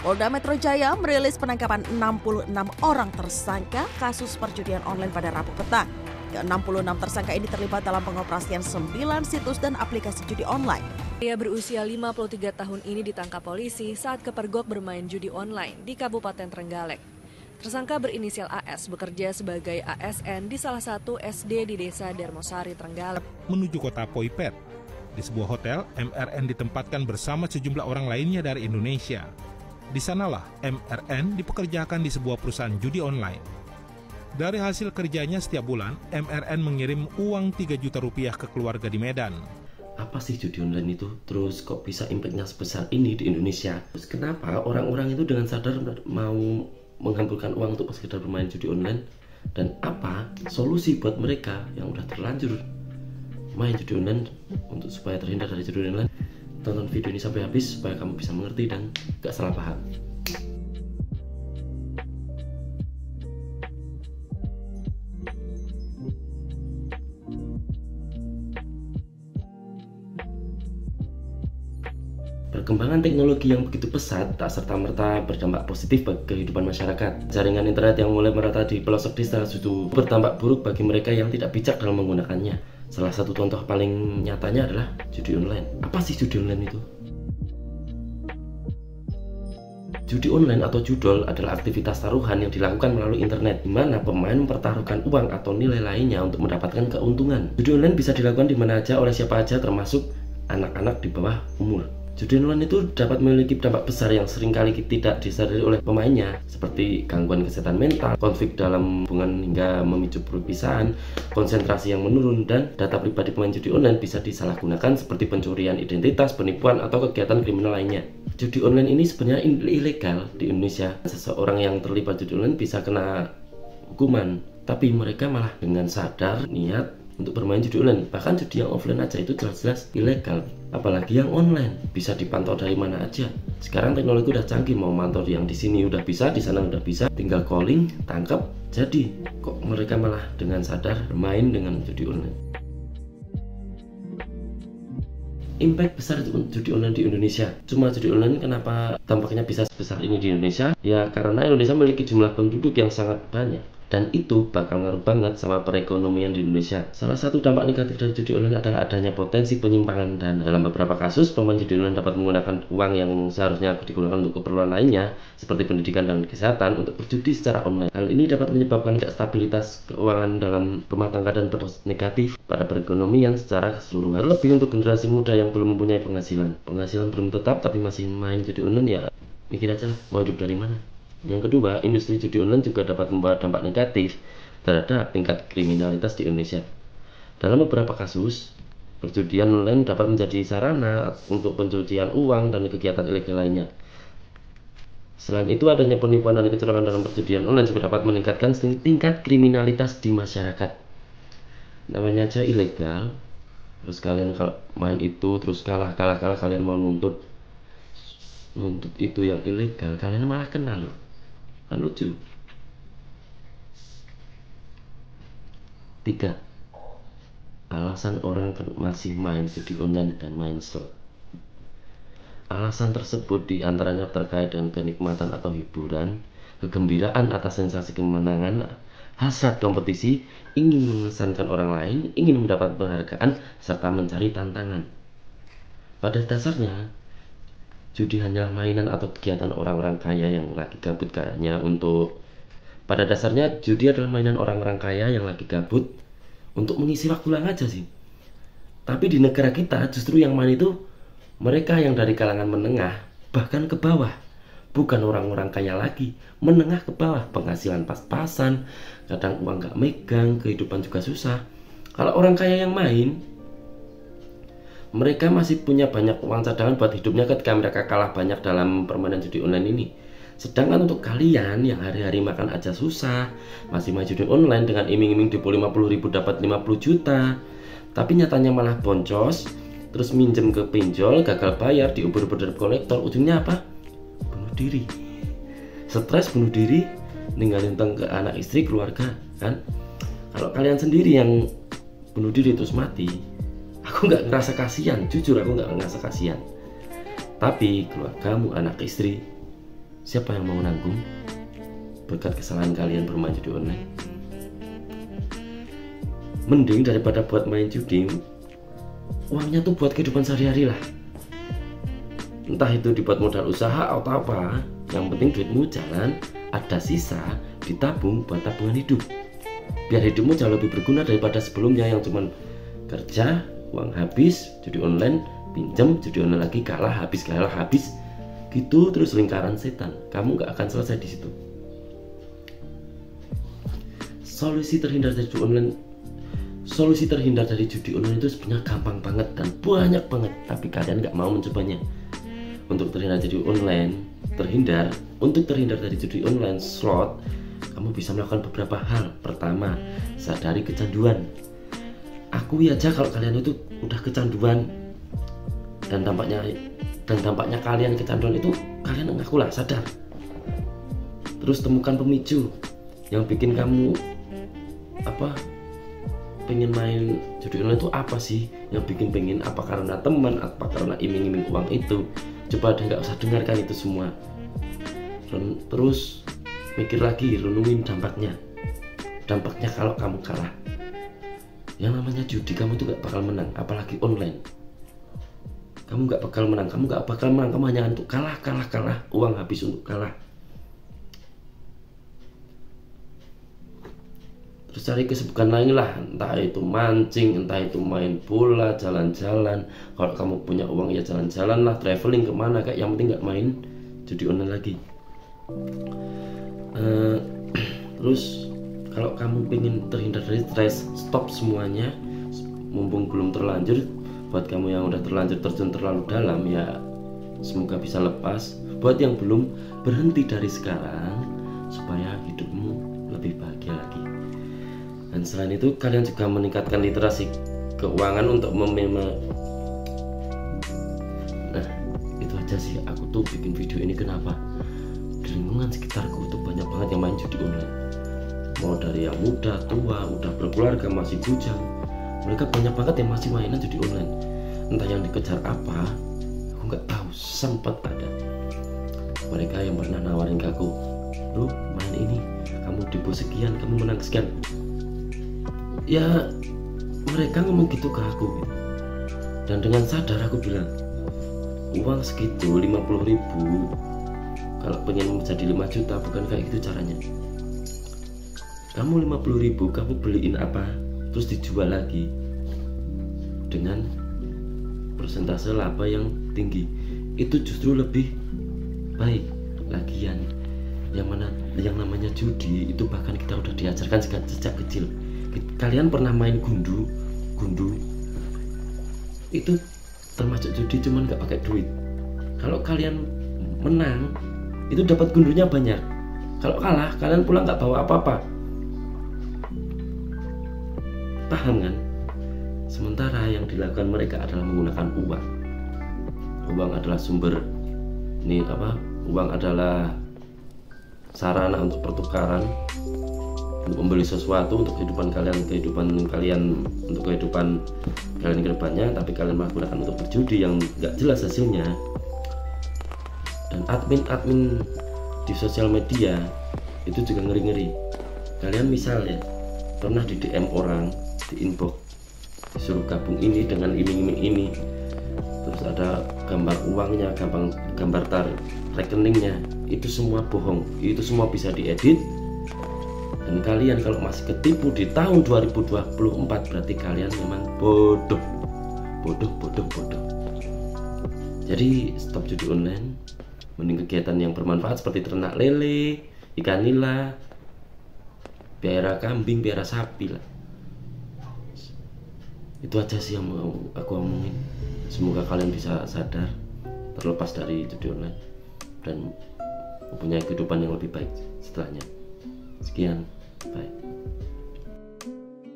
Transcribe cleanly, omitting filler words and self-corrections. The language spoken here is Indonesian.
Polda Metro Jaya merilis penangkapan 66 orang tersangka kasus perjudian online pada Rabu petang. Ke-66 tersangka ini terlibat dalam pengoperasian 9 situs dan aplikasi judi online. Pria berusia 53 tahun ini ditangkap polisi saat kepergok bermain judi online di Kabupaten Trenggalek. Tersangka berinisial AS bekerja sebagai ASN di salah satu SD di Desa Darmosari, Trenggalek. Menuju kota Poipet. Di sebuah hotel, MRN ditempatkan bersama sejumlah orang lainnya dari Indonesia. Di sanalah MRN dipekerjakan di sebuah perusahaan judi online. Dari hasil kerjanya setiap bulan, MRN mengirim uang 3 juta rupiah ke keluarga di Medan. Apa sih judi online itu? Terus kok bisa impactnya sebesar ini di Indonesia? Terus kenapa orang-orang itu dengan sadar mau menghamburkan uang untuk sekedar bermain judi online? Dan apa solusi buat mereka yang udah terlanjur main judi online untuk supaya terhindar dari judi online? Tonton video ini sampai habis supaya kamu bisa mengerti dan gak salah paham. Perkembangan teknologi yang begitu pesat tak serta-merta berdampak positif bagi kehidupan masyarakat. Jaringan internet yang mulai merata di pelosok desa justru berdampak buruk bagi mereka yang tidak bijak dalam menggunakannya. Salah satu contoh paling nyatanya adalah judi online. Apa sih judi online itu? Judi online atau judol adalah aktivitas taruhan yang dilakukan melalui internet, di mana pemain mempertaruhkan uang atau nilai lainnya untuk mendapatkan keuntungan. Judi online bisa dilakukan di mana aja oleh siapa aja, termasuk anak-anak di bawah umur. Judi online itu dapat memiliki dampak besar yang seringkali tidak disadari oleh pemainnya, seperti gangguan kesehatan mental, konflik dalam hubungan hingga memicu perpisahan, konsentrasi yang menurun, dan data pribadi pemain judi online bisa disalahgunakan seperti pencurian identitas, penipuan, atau kegiatan kriminal lainnya. Judi online ini sebenarnya ilegal di Indonesia. Seseorang yang terlibat judi online bisa kena hukuman, tapi mereka malah dengan sadar niat untuk bermain judi online. Bahkan judi yang offline aja itu jelas-jelas ilegal, apalagi yang online bisa dipantau dari mana aja. Sekarang teknologi udah canggih, mau mantau yang di sini udah bisa, di sana udah bisa, tinggal calling, tangkap, jadi. Kok mereka malah dengan sadar bermain dengan judi online? Impact besar judi online di Indonesia. Cuma judi online kenapa dampaknya bisa sebesar ini di Indonesia? Ya karena Indonesia memiliki jumlah penduduk yang sangat banyak, dan itu bakal ngaruh banget sama perekonomian di Indonesia. Salah satu dampak negatif dari judi online adalah adanya potensi penyimpangan dana. Dalam beberapa kasus, pemain judi online dapat menggunakan uang yang seharusnya digunakan untuk keperluan lainnya, seperti pendidikan dan kesehatan, untuk berjudi secara online. Hal ini dapat menyebabkan stabilitas keuangan dalam rumah tangga dan berdampak negatif pada perekonomian secara keseluruhan. Lebih untuk generasi muda yang belum mempunyai penghasilan belum tetap tapi masih main judi online, ya mikir aja lah, mau hidup dari mana. Yang kedua, industri judi online juga dapat membawa dampak negatif terhadap tingkat kriminalitas di Indonesia. Dalam beberapa kasus, perjudian online dapat menjadi sarana untuk pencucian uang dan kegiatan ilegal lainnya. Selain itu, adanya penipuan dan kecurangan dalam perjudian online juga dapat meningkatkan tingkat kriminalitas di masyarakat. Namanya aja ilegal, terus kalian kalau main itu terus kalah kalian mau nuntut itu yang ilegal, kalian malah kena loh. Kan lucu. 3. Alasan orang masih main judi online dan main slot. Alasan tersebut diantaranya terkait dengan kenikmatan atau hiburan, kegembiraan atas sensasi kemenangan, hasrat kompetisi, ingin mengesankan orang lain, ingin mendapat penghargaan, serta mencari tantangan. Pada dasarnya, judi hanyalah mainan atau kegiatan orang-orang kaya yang lagi gabut kayaknya Pada dasarnya judi adalah mainan orang-orang kaya yang lagi gabut untuk mengisi waktu luang aja sih. Tapi di negara kita justru yang main itu mereka yang dari kalangan menengah bahkan ke bawah. Bukan orang-orang kaya lagi, menengah ke bawah, penghasilan pas-pasan, kadang uang gak megang, kehidupan juga susah. Kalau orang kaya yang main, mereka masih punya banyak uang cadangan buat hidupnya ketika mereka kalah banyak dalam permainan judi online ini. Sedangkan untuk kalian yang hari-hari makan aja susah, masih main judi online dengan iming-iming depo 50.000 dapat 50 juta, tapi nyatanya malah boncos, terus minjem ke pinjol, gagal bayar, diubur-ubur dari kolektor, ujungnya apa? Bunuh diri. Stres, bunuh diri, ninggalin utang ke anak istri, keluarga, kan? Kalau kalian sendiri yang bunuh diri terus mati, aku nggak ngerasa kasihan, jujur aku nggak ngerasa kasihan. Tapi keluargamu, anak istri, Siapa yang mau nanggung berkat kesalahan kalian bermain judi online? Mending daripada buat main judi, uangnya tuh buat kehidupan sehari-hari lah. Entah itu dibuat modal usaha atau apa, yang penting duitmu jalan, ada sisa ditabung buat tabungan hidup. Biar hidupmu jauh lebih berguna daripada sebelumnya yang cuman kerja, uang habis, judi online, pinjam, judi online lagi, kalah habis gitu terus lingkaran setan. Kamu gak akan selesai di situ. Solusi terhindar dari judi online itu sebenarnya gampang banget dan banyak banget, tapi kalian gak mau mencobanya. Untuk terhindar dari judi online slot, kamu bisa melakukan beberapa hal. Pertama, sadari kecanduan. Akui aja kalau kalian itu udah kecanduan, dan tampaknya kalian kecanduan itu, kalian ngakulah sadar. Terus temukan pemicu yang bikin kamu pengen main judi online itu apa sih? Yang bikin pengen, apa karena teman, apa karena iming-iming uang itu? Coba deh, nggak usah dengarkan itu semua. Terus mikir lagi, renungin dampaknya kalau kamu kalah. Yang namanya judi, kamu tuh gak bakal menang, apalagi online. Kamu gak bakal menang, kamu hanya untuk kalah, uang habis untuk kalah. Terus cari kesibukan lain lah, entah itu mancing, entah itu main bola, jalan-jalan. Kalau kamu punya uang ya jalan-jalan lah, traveling kemana, kayak yang penting gak main judi online lagi. Terus kalau kamu pengen terhindar dari stres, stop semuanya mumpung belum terlanjur. Buat kamu yang udah terlanjur terjun terlalu dalam, ya semoga bisa lepas. Buat yang belum, berhenti dari sekarang supaya hidupmu lebih bahagia lagi. Dan selain itu, kalian juga meningkatkan literasi keuangan untuk Nah, itu aja sih aku tuh bikin video ini. Kenapa? Di lingkungan sekitarku tuh banyak banget yang main judi online. Mau dari yang muda, tua, udah berkeluarga, masih bujang, mereka banyak banget yang masih mainan judi online. Entah yang dikejar apa, aku nggak tahu. Sempat ada mereka yang pernah nawarin ke aku, "Bro, main ini, kamu depo sekian, kamu menang sekian." Ya mereka ngomong gitu ke aku, dan dengan sadar aku bilang, uang segitu 50.000 kalau pengen menjadi 5 juta, bukan kayak gitu caranya. Kamu 50.000 kamu beliin apa, terus dijual lagi dengan persentase laba yang tinggi, itu justru lebih baik. Lagian yang namanya judi itu bahkan kita udah diajarkan sejak kecil. Kalian pernah main gundu? Itu termasuk judi, cuman gak pakai duit. Kalau kalian menang, itu dapat gundunya banyak. Kalau kalah, kalian pulang gak bawa apa-apa. Paham kan? Sementara yang dilakukan mereka adalah menggunakan uang. Uang adalah sumber, uang adalah sarana untuk pertukaran, untuk membeli sesuatu untuk kehidupan kalian ke depannya, tapi kalian menggunakan untuk berjudi yang nggak jelas hasilnya. Dan admin di sosial media itu juga ngeri-ngeri. Kalian misalnya pernah di DM orang, di inbox, disuruh gabung ini dengan iming-iming ini, terus ada gambar uangnya, gambar rekeningnya, itu semua bohong, itu semua bisa diedit. Dan kalian kalau masih ketipu di tahun 2024, berarti kalian memang bodoh. Jadi stop judi online, mending kegiatan yang bermanfaat seperti ternak lele, ikan nila, piara kambing, piara sapi lah. Itu aja sih yang mau aku omongin. Semoga kalian bisa sadar, terlepas dari judi online, dan mempunyai kehidupan yang lebih baik setelahnya. Sekian, bye.